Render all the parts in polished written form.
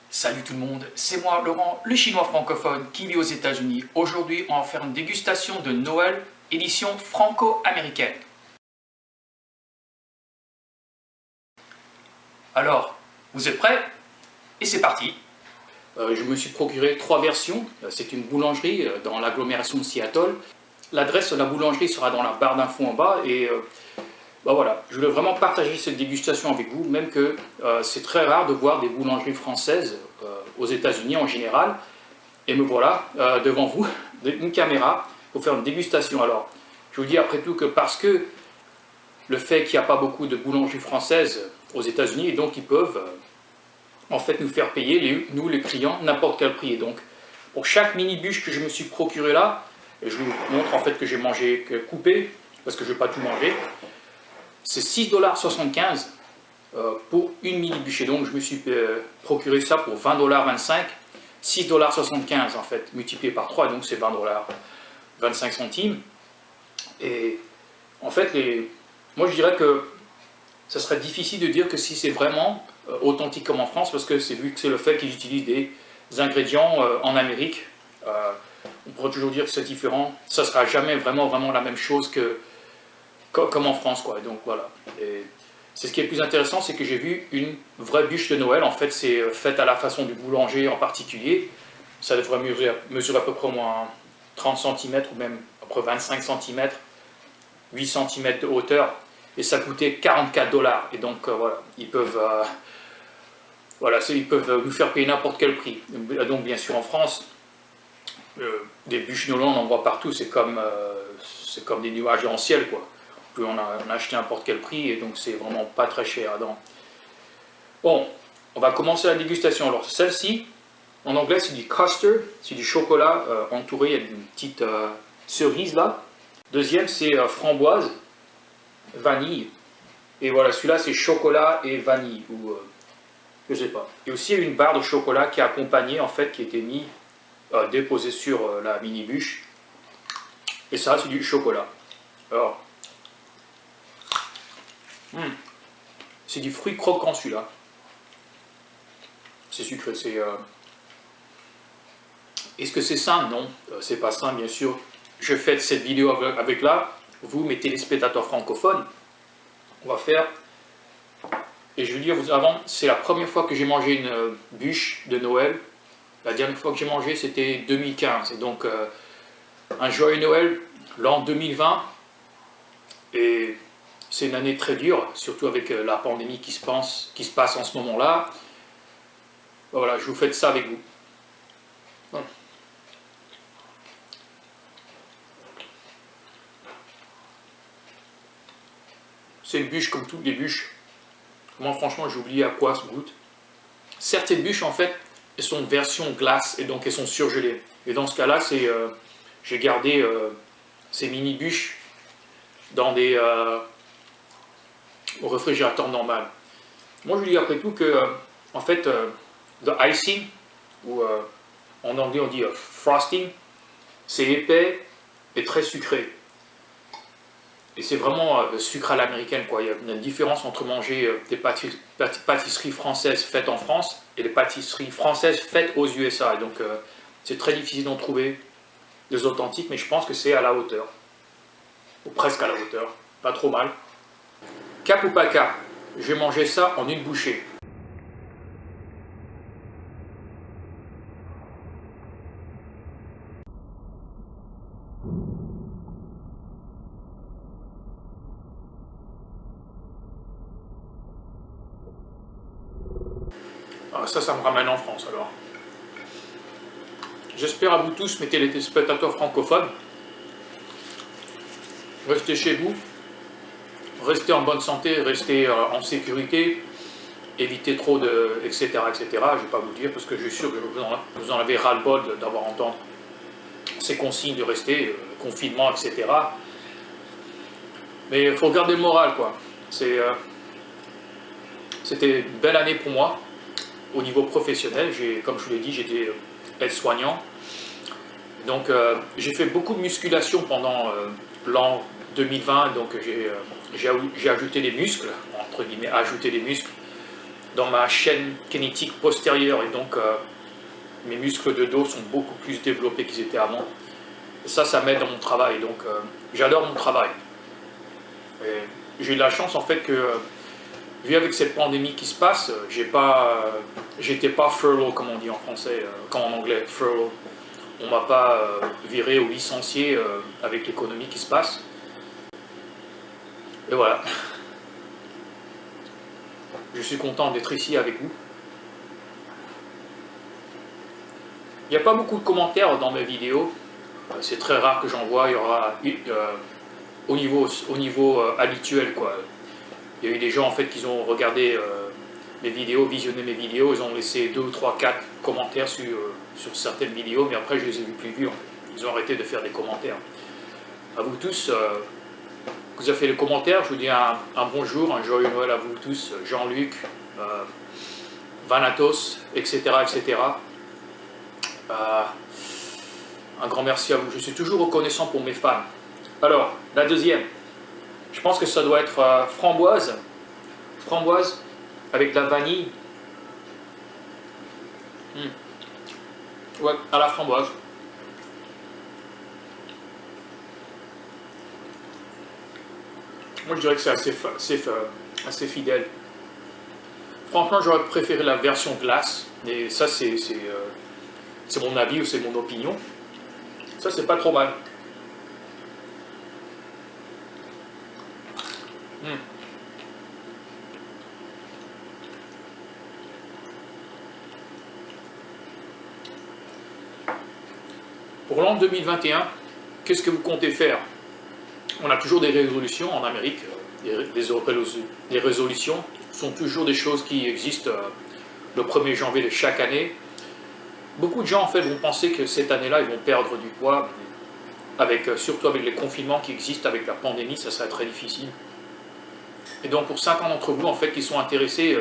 Salut tout le monde, c'est moi Laurent, le chinois francophone qui vit aux États-Unis. Aujourd'hui, on va faire une dégustation de Noël, édition franco-américaine. Alors, vous êtes prêts? Et c'est parti. Je me suis procuré 3 versions. C'est une boulangerie dans l'agglomération de Seattle. L'adresse de la boulangerie sera dans la barre d'infos en bas et voilà, je voulais vraiment partager cette dégustation avec vous, même que c'est très rare de voir des boulangeries françaises aux États-Unis en général. Et me voilà devant vous, une caméra, pour faire une dégustation. Alors, je vous dis après tout que parce que le fait qu'il n'y a pas beaucoup de boulangeries françaises aux États-Unis, et donc ils peuvent en fait nous faire payer, nous les clients, n'importe quel prix. Et donc, pour chaque mini bûche que je me suis procuré là, je vous montre en fait que j'ai mangé coupé, parce que je ne vais pas tout manger. C'est 6,75 $ pour une mini bûche. Et donc je me suis procuré ça pour 20,25 $, 6,75 $ en fait, multiplié par 3, donc c'est 20,25 $. Et en fait, moi je dirais que ça serait difficile de dire que si c'est vraiment authentique comme en France, parce que c'est vu que c'est le fait qu'ils utilisent des ingrédients en Amérique. On pourrait toujours dire que c'est différent. Ça ne sera jamais vraiment la même chose comme en France, quoi. Donc voilà. C'est ce qui est le plus intéressant, c'est que j'ai vu une vraie bûche de Noël. En fait, c'est fait à la façon du boulanger en particulier. Ça devrait mesurer à peu près au moins 30 cm ou même à peu près 25 cm, 8 cm de hauteur. Et ça coûtait 44 $. Et donc voilà, ils peuvent nous faire payer n'importe quel prix. Donc bien sûr en France, des bûches de Noël, on en voit partout. C'est comme des nuages dans le ciel, quoi. On a acheté n'importe quel prix et donc c'est vraiment pas très cher. Donc, bon, on va commencer la dégustation. Alors celle-ci, en anglais c'est du custard, c'est du chocolat entouré, il y a une petite cerise là. Deuxième c'est framboise, vanille. Et voilà, celui-là c'est chocolat et vanille, ou je sais pas. Et aussi il y a une barre de chocolat qui est accompagnée en fait, qui a été déposée sur la mini bûche. Et ça c'est du chocolat. Alors, c'est du fruit croquant celui-là. C'est sucré. Est-ce que c'est sain? Non, c'est pas sain bien sûr. Je fais cette vidéo avec là, vous mes téléspectateurs francophones. On va faire, et je veux dire vous avant, c'est la première fois que j'ai mangé une bûche de Noël. La dernière fois que j'ai mangé c'était 2015. Et donc un joyeux Noël, l'an 2020. Et c'est une année très dure, surtout avec la pandémie qui se passe en ce moment-là. Voilà, je vous fais ça avec vous. Bon. C'est une bûche comme toutes les bûches. Moi, franchement, j'ai oublié à quoi ça goûte. Certaines bûches, en fait, elles sont version glace et donc elles sont surgelées. Et dans ce cas-là, j'ai gardé ces mini bûches dans au réfrigérateur normal. Moi je dis après tout que en fait the icing, ou en anglais on dit frosting, c'est épais et très sucré. Et c'est vraiment sucre à l'américaine, quoi. Il y a une différence entre manger des pâtisseries françaises faites en France et les pâtisseries françaises faites aux USA. Et donc c'est très difficile d'en trouver des authentiques, mais je pense que c'est à la hauteur. Ou presque à la hauteur. Pas trop mal. Cap ou pas cap, je vais manger ça en une bouchée. Ah, ça me ramène en France alors. J'espère à vous tous, mes téléspectateurs francophones, restez chez vous, restez en bonne santé, restez en sécurité, évitez trop de... etc. etc. Je ne vais pas vous le dire parce que je suis sûr que vous en avez ras-le-bol d'avoir entendu ces consignes de rester, confinement, etc. Mais il faut garder le moral, quoi. C'était une belle année pour moi au niveau professionnel. Comme je vous l'ai dit, j'étais aide-soignant. Donc j'ai fait beaucoup de musculation pendant l'an 2020, donc j'ai ajouté des muscles, entre guillemets, ajouté des muscles. dans ma chaîne kinétique postérieure et donc mes muscles de dos sont beaucoup plus développés qu'ils étaient avant. Et ça m'aide dans mon travail, donc j'adore mon travail. J'ai eu de la chance en fait que, vu avec cette pandémie qui se passe, j'étais pas furlough comme on dit en français, comme en anglais, furlough. On m'a pas viré ou licencié avec l'économie qui se passe. Et voilà. Je suis content d'être ici avec vous. Il n'y a pas beaucoup de commentaires dans mes vidéos. C'est très rare que j'en vois. Il y aura au niveau habituel, quoi. Il y a eu des gens en fait qui ont regardé mes vidéos, visionné mes vidéos, ils ont laissé 2 ou 3, 4 commentaires sur certaines vidéos, mais après je les ai plus vus. En fait. Ils ont arrêté de faire des commentaires. À vous tous, vous avez fait les commentaires, je vous dis un bonjour, un joyeux Noël à vous tous, Jean-Luc, Vanatos, etc. etc. Un grand merci à vous. Je suis toujours reconnaissant pour mes fans. Alors, la deuxième, je pense que ça doit être framboise avec la vanille. Ouais, à la framboise. Moi, je dirais que c'est assez fidèle. Franchement, j'aurais préféré la version glace, mais ça, c'est mon avis ou c'est mon opinion. Ça, c'est pas trop mal. Pour l'an 2021, qu'est-ce que vous comptez faire? On a toujours des résolutions en Amérique. Les résolutions sont toujours des choses qui existent le 1er janvier de chaque année. Beaucoup de gens en fait vont penser que cette année-là, ils vont perdre du poids, surtout avec les confinements qui existent, avec la pandémie, ça serait très difficile. Et donc pour 50 d'entre vous en fait qui sont intéressés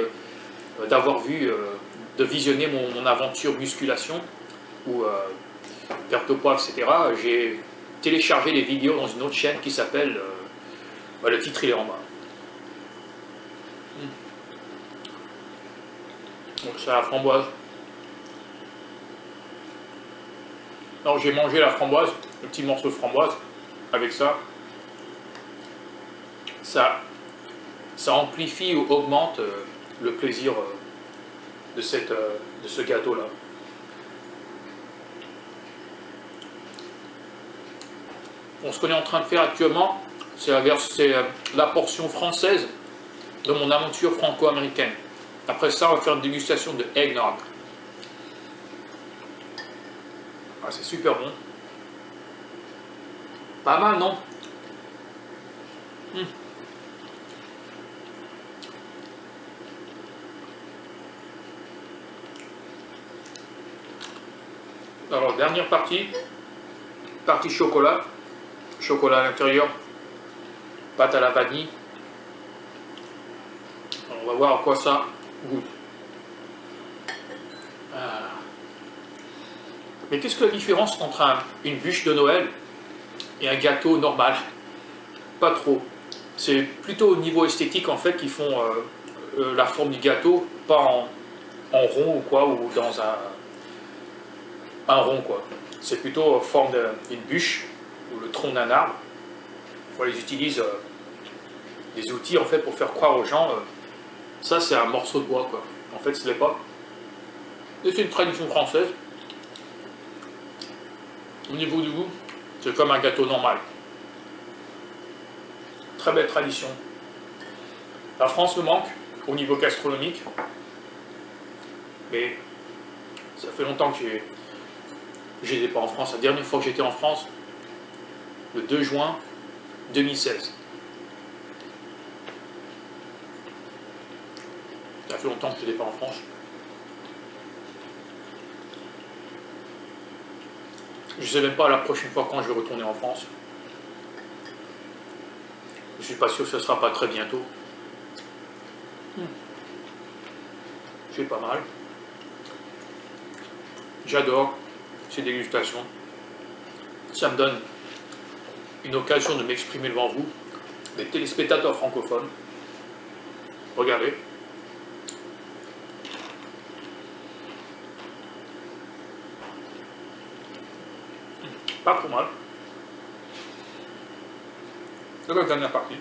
de visionner mon aventure musculation ou perte de poids, etc., j'ai téléchargé des vidéos dans une autre chaîne qui s'appelle, le titre il est en bas. Donc c'est la framboise. Alors j'ai mangé la framboise, le petit morceau de framboise, avec ça. Ça amplifie ou augmente le plaisir de ce gâteau-là. Ce qu'on est en train de faire actuellement, c'est la portion française de mon aventure franco-américaine. Après ça, on va faire une dégustation de eggnog. Ah, c'est super bon. Pas mal, non? Alors, dernière partie chocolat. Chocolat à l'intérieur, pâte à la vanille. Alors, on va voir à quoi ça goûte. Mais qu'est-ce que la différence entre une bûche de Noël et un gâteau normal? Pas trop. C'est plutôt au niveau esthétique en fait qu'ils font la forme du gâteau, pas en rond ou quoi, ou dans un rond quoi. C'est plutôt en forme d'une bûche ou le tronc d'un arbre. Ils utilisent des outils en fait pour faire croire aux gens ça c'est un morceau de bois quoi. En fait ce n'est pas. Et c'est une tradition française. Au niveau du goût, c'est comme un gâteau normal. Très belle tradition. La France me manque au niveau gastronomique. Mais ça fait longtemps que j'étais pas en France. La dernière fois que j'étais en France, le 2 juin 2016. Ça fait longtemps que je n'étais pas en France. Je ne sais même pas la prochaine fois quand je vais retourner en France. Je ne suis pas sûr que ce ne sera pas très bientôt. C'est pas mal. J'adore ces dégustations. Ça me donne une occasion de m'exprimer devant vous, des téléspectateurs francophones. Regardez. Pas trop mal. C'est la dernière partie.